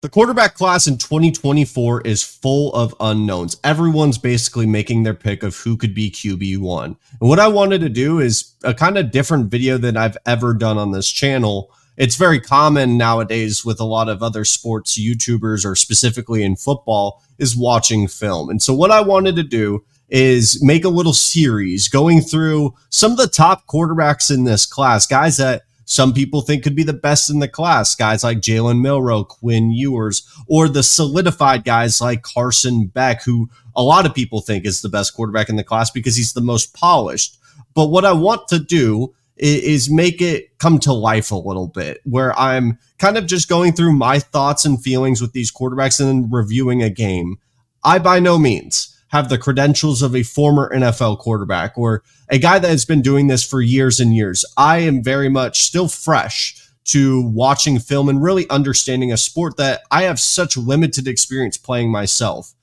The quarterback class in 2024 is full of unknowns. Everyone's basically making their pick of who could be QB1. And what I wanted to do is a kind of different video than I've ever done on this channel. It's very common nowadays with a lot of other sports YouTubers, or specifically in football, is watching film. And so what I wanted to do is make a little series going through some of the top quarterbacks in this class, guys that some people think could be the best in the class, guys like Jalen Milroe, Quinn Ewers, or the solidified guys like Carson Beck, who a lot of people think is the best quarterback in the class because he's the most polished. But what I want to do is make it come to life a little bit, where I'm kind of just going through my thoughts and feelings with these quarterbacks and then reviewing a game. I by no means have the credentials of a former NFL quarterback or a guy that has been doing this for years and years. I am very much still fresh to watching film and really understanding a sport that I have such limited experience playing myself.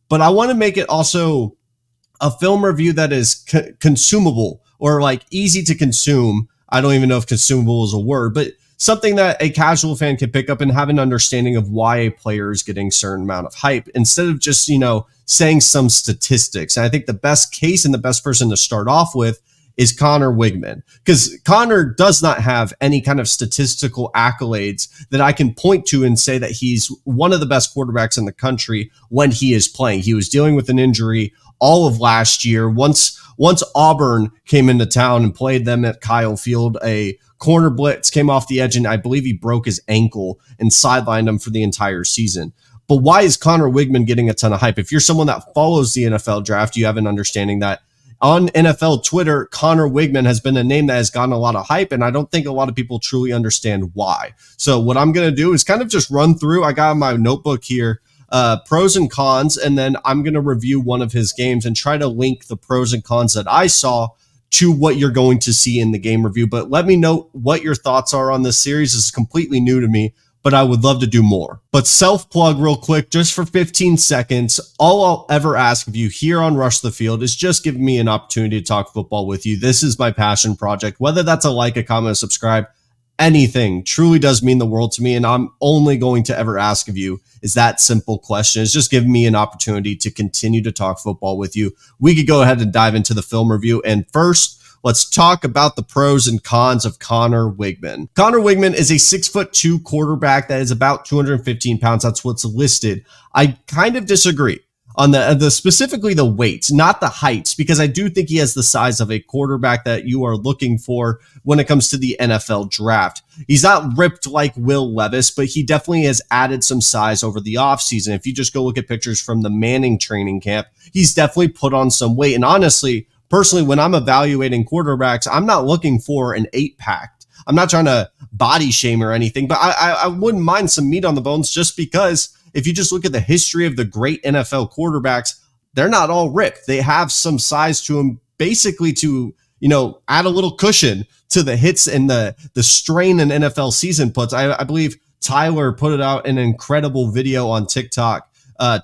But I want to make it also a film review that is consumable, or like easy to consume. I don't even know if consumable is a word, but something that a casual fan can pick up and have an understanding of why a player is getting a certain amount of hype, instead of just, saying some statistics. And I think the best case and the best person to start off with is Conner Weigman, because Conner does not have any kind of statistical accolades that I can point to and say that he's one of the best quarterbacks in the country when he is playing. He was dealing with an injury all of last year. Once Auburn came into town and played them at Kyle Field, a corner blitz came off the edge, and I believe he broke his ankle and sidelined him for the entire season. But why is Conner Weigman getting a ton of hype? If you're someone that follows the NFL draft, you have an understanding that on NFL Twitter, Conner Weigman has been a name that has gotten a lot of hype, and I don't think a lot of people truly understand why. So what I'm going to do is kind of just run through. I got my notebook here, pros and cons, and then I'm going to review one of his games and try to link the pros and cons that I saw to what you're going to see in the game review. But let me know what your thoughts are on this series. This is completely new to me, but I would love to do more. But self-plug real quick, just for 15 seconds, all I'll ever ask of you here on Rush the Field is just give me an opportunity to talk football with you. This is my passion project. Whether that's a like, a comment, a subscribe, anything truly does mean the world to me. And I'm only going to ever ask of you is that simple question. It's just give me an opportunity to continue to talk football with you. We could go ahead and dive into the film review. And first, let's talk about the pros and cons of Conner Weigman. Conner Weigman is a 6'2" quarterback that is about 215 pounds. That's what's listed. I kind of disagree on the specifically the weights, not the heights, because I do think he has the size of a quarterback that you are looking for when it comes to the NFL draft. He's not ripped like Will Levis, but he definitely has added some size over the offseason. If you just go look at pictures from the Manning training camp, he's definitely put on some weight. And honestly, personally, when I'm evaluating quarterbacks, I'm not looking for an 8-pack. I'm not trying to body shame or anything, but I wouldn't mind some meat on the bones, just because if you just look at the history of the great NFL quarterbacks, they're not all ripped. They have some size to them, basically to, add a little cushion to the hits and the strain an NFL season puts. I believe Tyler put it out an incredible video on TikTok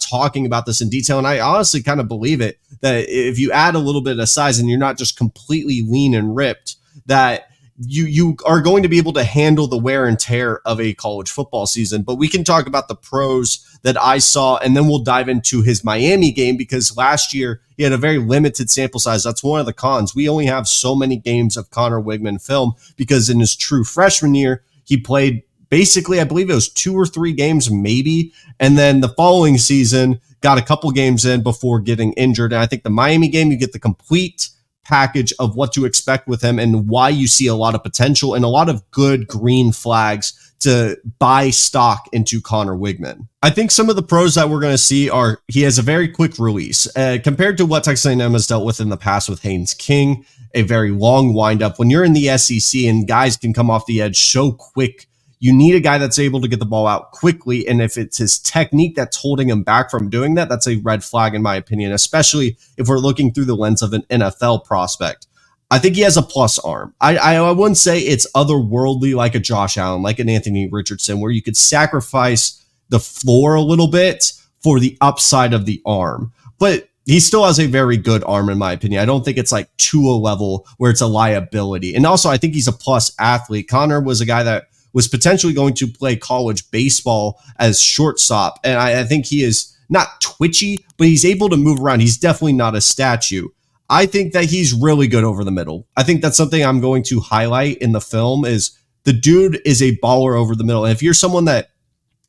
talking about this in detail. And I honestly kind of believe it, that if you add a little bit of size and you're not just completely lean and ripped, that you are going to be able to handle the wear and tear of a college football season. But we can talk about the pros that I saw, and then we'll dive into his Miami game, because last year he had a very limited sample size. That's one of the cons. We only have so many games of Conner Weigman film, because in his true freshman year, he played basically, I believe it was 2 or 3 games maybe. And then the following season, got a couple games in before getting injured. And I think the Miami game, you get the complete package of what to expect with him and why you see a lot of potential and a lot of good green flags to buy stock into Conner Weigman. I think some of the pros that we're going to see are he has a very quick release compared to what Texas A&M has dealt with in the past with Haynes King, a very long windup. When you're in the SEC and guys can come off the edge so quick, you need a guy that's able to get the ball out quickly. And if it's his technique that's holding him back from doing that, that's a red flag in my opinion, especially if we're looking through the lens of an NFL prospect. I think he has a plus arm. I wouldn't say it's otherworldly like a Josh Allen, like an Anthony Richardson, where you could sacrifice the floor a little bit for the upside of the arm. But he still has a very good arm, in my opinion. I don't think it's like to a level where it's a liability. And also, I think he's a plus athlete. Conner was a guy that was potentially going to play college baseball as shortstop. And I think he is not twitchy, but he's able to move around. He's definitely not a statue. I think that he's really good over the middle. I think that's something I'm going to highlight in the film is the dude is a baller over the middle. And if you're someone that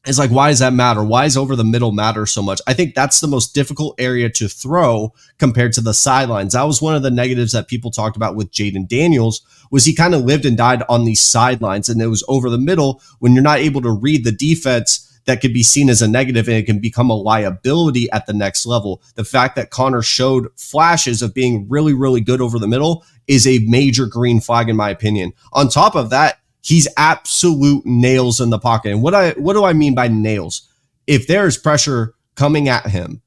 is like, why does that matter? Why does over the middle matter so much? I think that's the most difficult area to throw compared to the sidelines. That was one of the negatives that people talked about with Jaden Daniels was he kind of lived and died on these sidelines, and it was over the middle when you're not able to read the defense that could be seen as a negative, and it can become a liability at the next level. The fact that Connor showed flashes of being really, really good over the middle is a major green flag in my opinion. On top of that, he's absolute nails in the pocket. And what do I mean by nails? If there is pressure coming at him,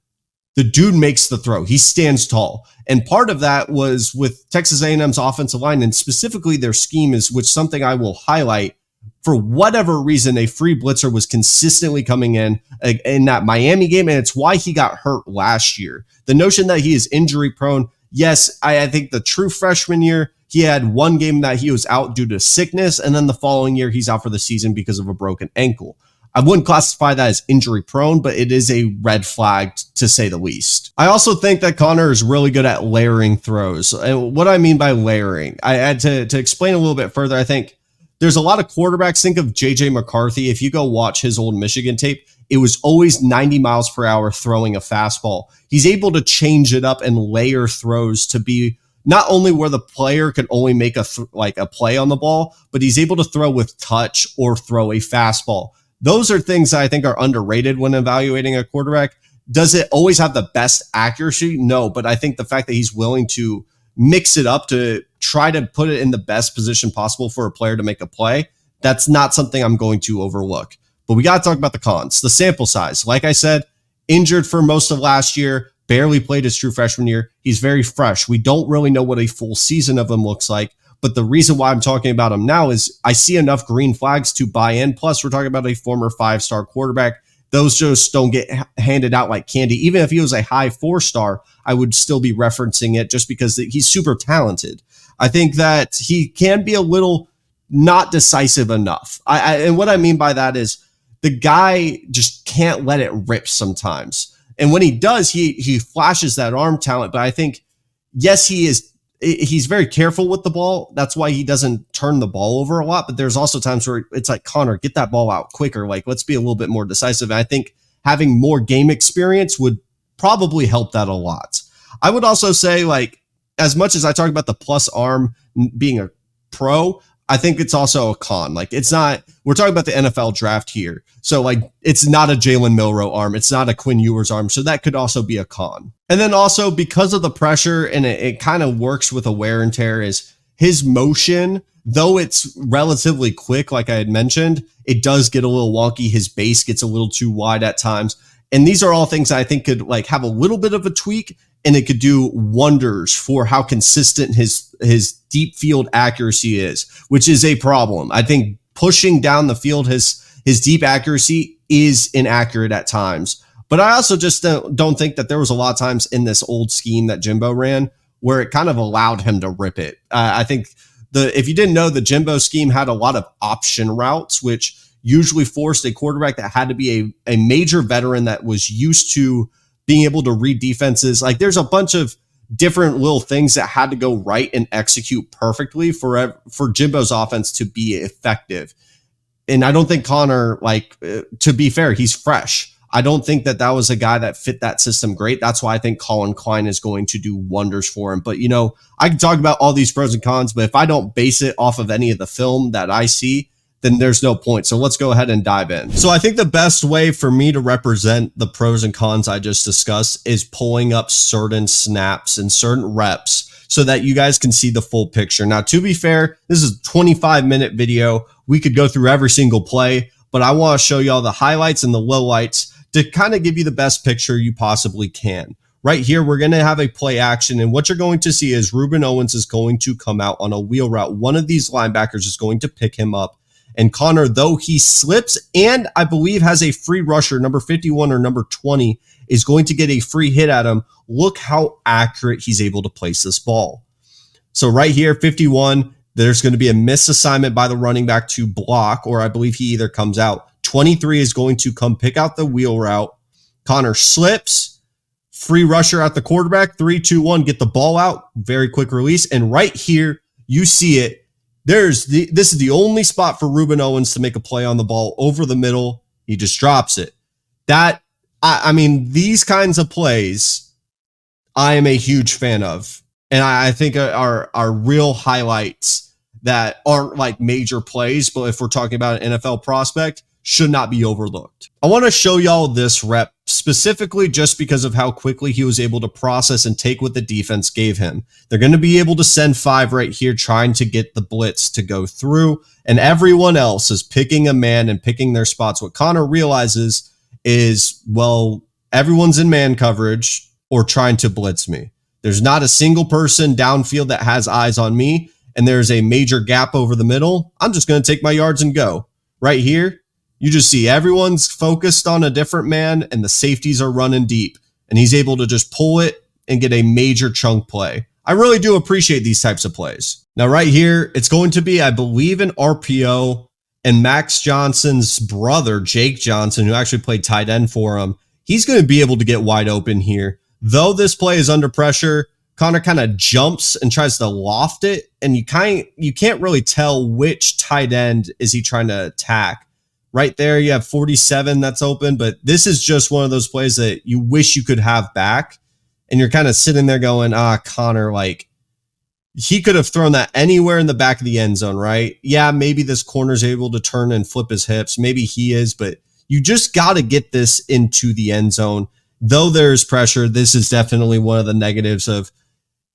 the dude makes the throw. He stands tall. And part of that was with Texas A&M's offensive line, and specifically their scheme is, which something I will highlight. For whatever reason, a free blitzer was consistently coming in that Miami game, and it's why he got hurt last year. The notion that he is injury prone, yes, I think the true freshman year, he had one game that he was out due to sickness, and then the following year, he's out for the season because of a broken ankle. I wouldn't classify that as injury prone, but it is a red flag to say the least. I also think that Connor is really good at layering throws. And what I mean by layering, I had to explain a little bit further. I think there's a lot of quarterbacks. Think of J.J. McCarthy. If you go watch his old Michigan tape, it was always 90 miles per hour throwing a fastball. He's able to change it up and layer throws to be not only where the player can only make a play on the ball, but he's able to throw with touch or throw a fastball. Those are things that I think are underrated when evaluating a quarterback. Does it always have the best accuracy? No, but I think the fact that he's willing to mix it up to try to put it in the best position possible for a player to make a play, that's not something I'm going to overlook. But we got to talk about the cons. The sample size. Like I said, injured for most of last year, barely played his true freshman year. He's very fresh. We don't really know what a full season of him looks like. But the reason why I'm talking about him now is I see enough green flags to buy in. Plus, we're talking about a former 5-star quarterback. Those just don't get handed out like candy. Even if he was a high 4-star, I would still be referencing it just because he's super talented. I think that he can be a little not decisive enough. And what I mean by that is the guy just can't let it rip sometimes. And when he does, he flashes that arm talent. But I think, yes, he's very careful with the ball. That's why he doesn't turn the ball over a lot. But there's also times where it's like, Connor, get that ball out quicker. Like, let's be a little bit more decisive. And I think having more game experience would probably help that a lot. I would also say, like, as much as I talk about the plus arm being a pro, I think it's also a con. Like, it's not, we're talking about the NFL draft here. So, like, it's not a Jalen Milroe arm. It's not a Quinn Ewers arm. So that could also be a con. And then also, because of the pressure, and it kind of works with a wear and tear, is his motion, though it's relatively quick, like I had mentioned, it does get a little wonky. His base gets a little too wide at times. And these are all things I think could like have a little bit of a tweak, and it could do wonders for how consistent his deep field accuracy is, which is a problem. I think pushing down the field, his deep accuracy is inaccurate at times. But I also just don't think that there was a lot of times in this old scheme that Jimbo ran where it kind of allowed him to rip it. I think if you didn't know, the Jimbo scheme had a lot of option routes, which usually forced a quarterback that had to be a major veteran that was used to being able to read defenses. Like, there's a bunch of different little things that had to go right and execute perfectly for Jimbo's offense to be effective. And I don't think Connor, to be fair, he's fresh. I don't think that was a guy that fit that system great. That's why I think Colin Klein is going to do wonders for him. But, I can talk about all these pros and cons, but if I don't base it off of any of the film that I see, then there's no point. So let's go ahead and dive in. So I think the best way for me to represent the pros and cons I just discussed is pulling up certain snaps and certain reps so that you guys can see the full picture. Now, to be fair, this is a 25-minute video. We could go through every single play, but I want to show you all the highlights and the lowlights to kind of give you the best picture you possibly can. Right here, we're going to have a play action, and what you're going to see is Ruben Owens is going to come out on a wheel route. One of these linebackers is going to pick him up. And Connor, though he slips and I believe has a free rusher, number 51 or number 20, is going to get a free hit at him. Look how accurate he's able to place this ball. So right here, 51 There's going to be a misassignment by the running back to block, or I believe he either comes out. 23 is going to come pick out the wheel route. Connor slips, free rusher at the quarterback, 3, 2, 1, get the ball out, very quick release. And right here, you see it. This is the only spot for Ruben Owens to make a play on the ball over the middle. He just drops it. I mean, these kinds of plays, I am a huge fan of. And I think are real highlights that aren't like major plays, but if we're talking about an NFL prospect, should not be overlooked. I want to show y'all this rep specifically just because of how quickly he was able to process and take what the defense gave him. They're going to be able to send 5 right here, trying to get the blitz to go through, and everyone else is picking a man and picking their spots. What Connor realizes is, well, everyone's in man coverage or trying to blitz me. There's not a single person downfield that has eyes on me, and there's a major gap over the middle. I'm just going to take my yards and go. Right here, you just see everyone's focused on a different man, and the safeties are running deep, and he's able to just pull it and get a major chunk play. I really do appreciate these types of plays. Now, right here, it's going to be, I believe, an RPO, and Max Johnson's brother, Jake Johnson, who actually played tight end for him, he's going to be able to get wide open here. Though this play is under pressure, Connor kind of jumps and tries to loft it, and you can't really tell which tight end is he trying to attack. Right there, you have 47 that's open, but this is just one of those plays that you wish you could have back, and you're kind of sitting there going, Connor, like, he could have thrown that anywhere in the back of the end zone, right? Yeah, maybe this corner's able to turn and flip his hips. Maybe he is, but you just got to get this into the end zone. Though there's pressure, this is definitely one of the negatives of,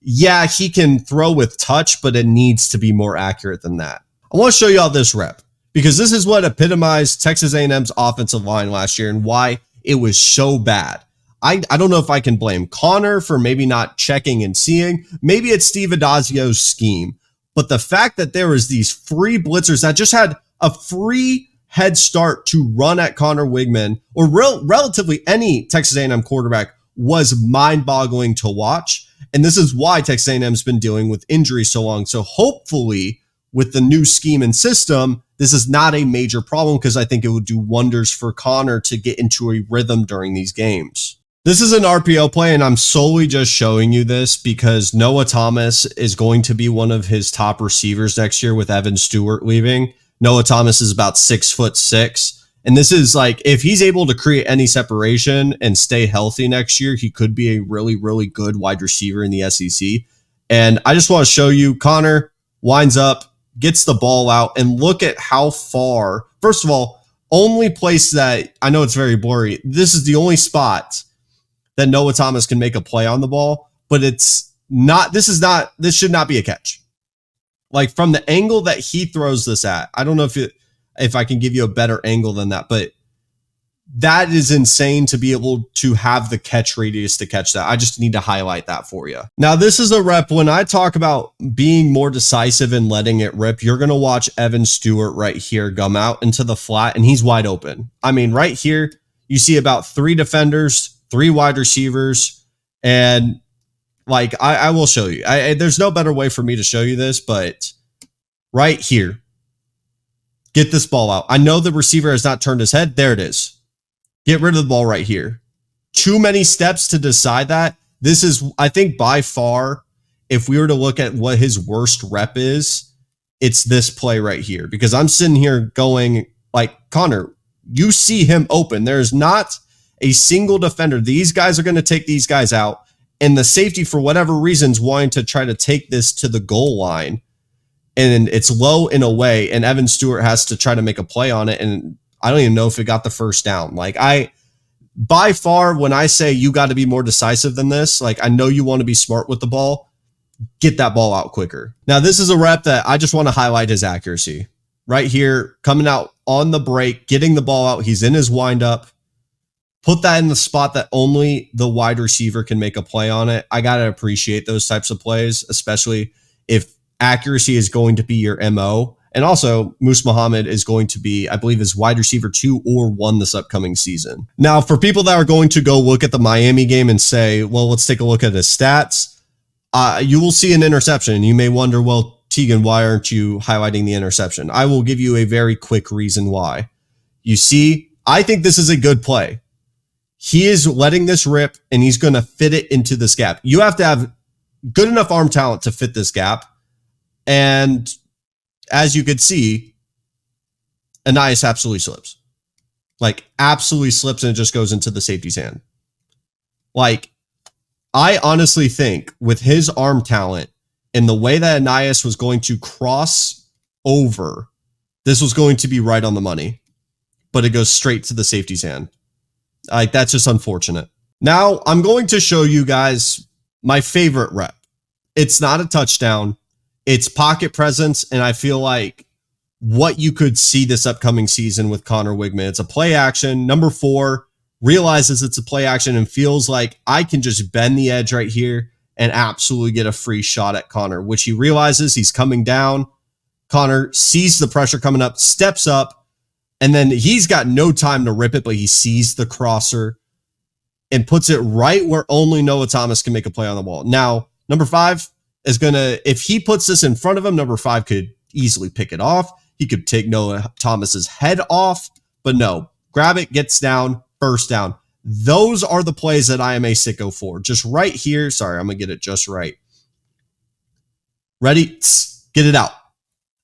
yeah, he can throw with touch, but it needs to be more accurate than that. I want to show you all this rep, because this is what epitomized Texas A&M's offensive line last year and why it was so bad. I don't know if I can blame Connor for maybe not checking and seeing. Maybe it's Steve Adazio's scheme. But the fact that there was these free blitzers that just had a free head start to run at Connor Weigman, or relatively any Texas A&M quarterback, was mind-boggling to watch. And this is why Texas A&M's been dealing with injuries so long. So hopefully, with the new scheme and system, this is not a major problem, because I think it would do wonders for Connor to get into a rhythm during these games. This is an RPO play, and I'm solely just showing you this because Noah Thomas is going to be one of his top receivers next year with Evan Stewart leaving. Noah Thomas is about 6'6", and this is like, if he's able to create any separation and stay healthy next year, he could be a really, really good wide receiver in the SEC. And I just want to show you, Connor winds up, gets the ball out, and look at how far. First of all, only place that, I know it's very blurry, this is the only spot that Noah Thomas can make a play on the ball, but this should not be a catch. Like, from the angle that he throws this at, I don't know if I can give you a better angle than that, but that is insane to be able to have the catch radius to catch that. I just need to highlight that for you. Now, this is a rep. When I talk about being more decisive and letting it rip, you're going to watch Evan Stewart right here come out into the flat, and he's wide open. I mean, right here, you see about 3 defenders, 3 wide receivers, and like, I will show you. There's no better way for me to show you this, but right here, get this ball out. I know the receiver has not turned his head. There it is. Get rid of the ball right here. Too many steps to decide that. This is, I think, by far, if we were to look at what his worst rep is, it's this play right here. Because I'm sitting here going, like, Connor, you see him open. There's not a single defender. These guys are going to take these guys out. And the safety, for whatever reasons, wanting to try to take this to the goal line. And it's low and away. And Evan Stewart has to try to make a play on it. And I don't even know if it got the first down. Like, by far, when I say you got to be more decisive than this, like, I know you want to be smart with the ball, get that ball out quicker. Now, this is a rep that I just want to highlight his accuracy. Right here, coming out on the break, getting the ball out. He's in his windup. Put that in the spot that only the wide receiver can make a play on it. I got to appreciate those types of plays, especially if accuracy is going to be your MO. And also, Moose Muhammad is going to be, I believe, his wide receiver 2 or 1 this upcoming season. Now, for people that are going to go look at the Miami game and say, well, let's take a look at his stats, you will see an interception. You may wonder, well, Tegan, why aren't you highlighting the interception? I will give you a very quick reason why. You see, I think this is a good play. He is letting this rip, and he's going to fit it into this gap. You have to have good enough arm talent to fit this gap. And as you could see, Ainias absolutely slips. Like, absolutely slips, and it just goes into the safety's hand. Like, I honestly think with his arm talent and the way that Ainias was going to cross over, this was going to be right on the money. But it goes straight to the safety's hand. Like, that's just unfortunate. Now, I'm going to show you guys my favorite rep. It's not a touchdown. It's pocket presence, and I feel like what you could see this upcoming season with Connor Weigman. It's a play action. Number 4 realizes it's a play action and feels like I can just bend the edge right here and absolutely get a free shot at Connor, which he realizes he's coming down. Connor sees the pressure coming up, steps up, and then he's got no time to rip it, but he sees the crosser and puts it right where only Noah Thomas can make a play on the ball. Now, number 5 is going to, if he puts this in front of him, number 5 could easily pick it off. He could take Noah Thomas's head off, but no, grab it, gets down, first down. Those are the plays that I am a sicko for. Just right here. Sorry, I'm going to get it just right. Ready? Get it out.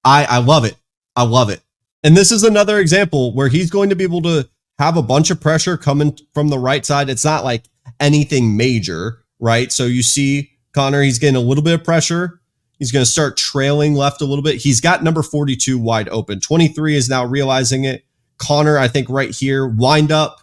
I love it. I love it. And this is another example where he's going to be able to have a bunch of pressure coming from the right side. It's not like anything major, right? So you see Connor, he's getting a little bit of pressure. He's going to start trailing left a little bit. He's got number 42 wide open. 23 is now realizing it. Connor, I think right here, wind up.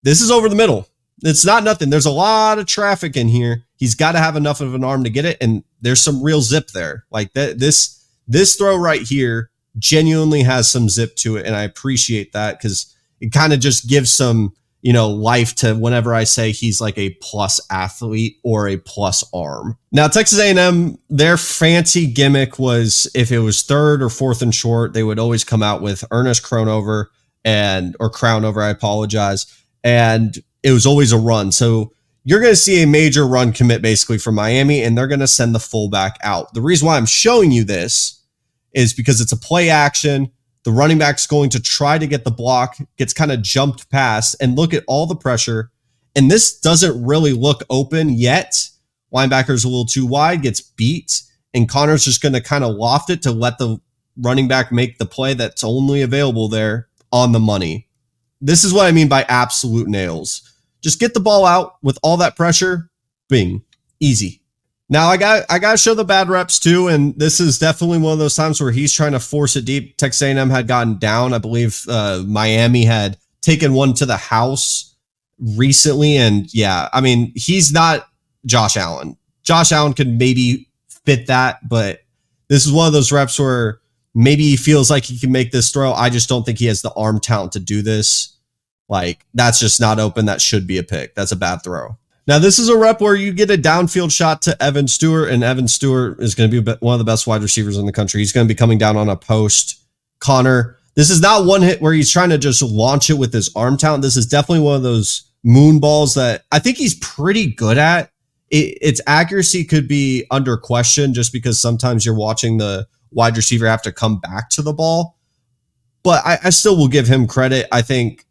This is over the middle. It's not nothing. There's a lot of traffic in here. He's got to have enough of an arm to get it, and there's some real zip there. Like that. This throw right here genuinely has some zip to it, and I appreciate that because it kind of just gives some, life to whenever I say he's like a plus athlete or a plus arm. Now, Texas A&M, their fancy gimmick was if it was 3rd or 4th and short, they would always come out with Ernest Crownover or Crownover, I apologize. And it was always a run. So you're going to see a major run commit basically from Miami, and they're going to send the fullback out. The reason why I'm showing you this is because it's a play action. The running back's going to try to get the block, gets kind of jumped past, and look at all the pressure. And this doesn't really look open yet. Linebacker's a little too wide, gets beat, and Connor's just going to kind of loft it to let the running back make the play that's only available there on the money. This is what I mean by absolute nails. Just get the ball out with all that pressure. Bing. Easy. Now, I got to show the bad reps too, and this is definitely one of those times where he's trying to force it deep. Texas A&M had gotten down. I believe Miami had taken one to the house recently, and yeah, I mean, he's not Josh Allen. Josh Allen could maybe fit that, but this is one of those reps where maybe he feels like he can make this throw. I just don't think he has the arm talent to do this. Like, that's just not open. That should be a pick. That's a bad throw. Now, this is a rep where you get a downfield shot to Evan Stewart, and Evan Stewart is going to be one of the best wide receivers in the country. He's going to be coming down on a post. Connor, this is not one hit where he's trying to just launch it with his arm talent. This is definitely one of those moon balls that I think he's pretty good at. Its accuracy could be under question just because sometimes you're watching the wide receiver have to come back to the ball. But I still will give him credit. I think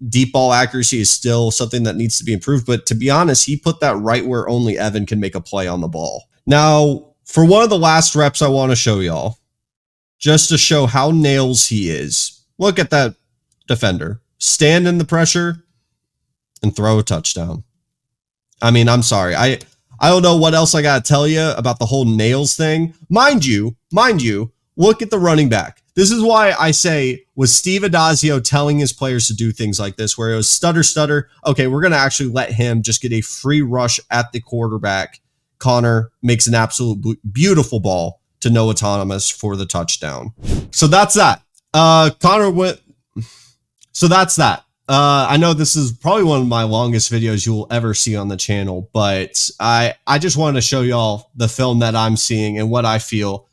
deep ball accuracy is still something that needs to be improved. But to be honest, he put that right where only Evan can make a play on the ball. Now, for one of the last reps I want to show y'all, just to show how nails he is, look at that defender. Stand in the pressure and throw a touchdown. I mean, I'm sorry. I don't know what else I got to tell you about the whole nails thing. Mind you, look at the running back. This is why I say, was Steve Adazio telling his players to do things like this, where it was stutter. Okay, we're going to actually let him just get a free rush at the quarterback. Connor makes an absolute beautiful ball to Noah Thomas for the touchdown. So that's that. Connor went. So that's that. I know this is probably one of my longest videos you will ever see on the channel, but I just wanted to show y'all the film that I'm seeing and what I feel.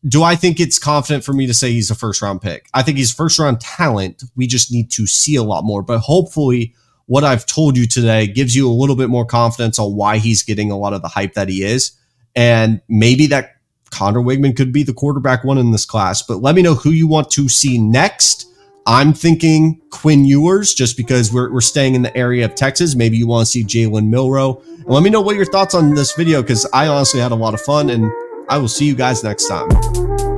Do I think it's confident for me to say he's a first-round pick? I think he's first-round talent. We just need to see a lot more. But hopefully what I've told you today gives you a little bit more confidence on why he's getting a lot of the hype that he is. And maybe that Connor Weigman could be the quarterback one in this class. But let me know who you want to see next. I'm thinking Quinn Ewers, just because we're staying in the area of Texas. Maybe you want to see Jalen Milroe. And let me know what your thoughts on this video, because I honestly had a lot of fun, and I will see you guys next time.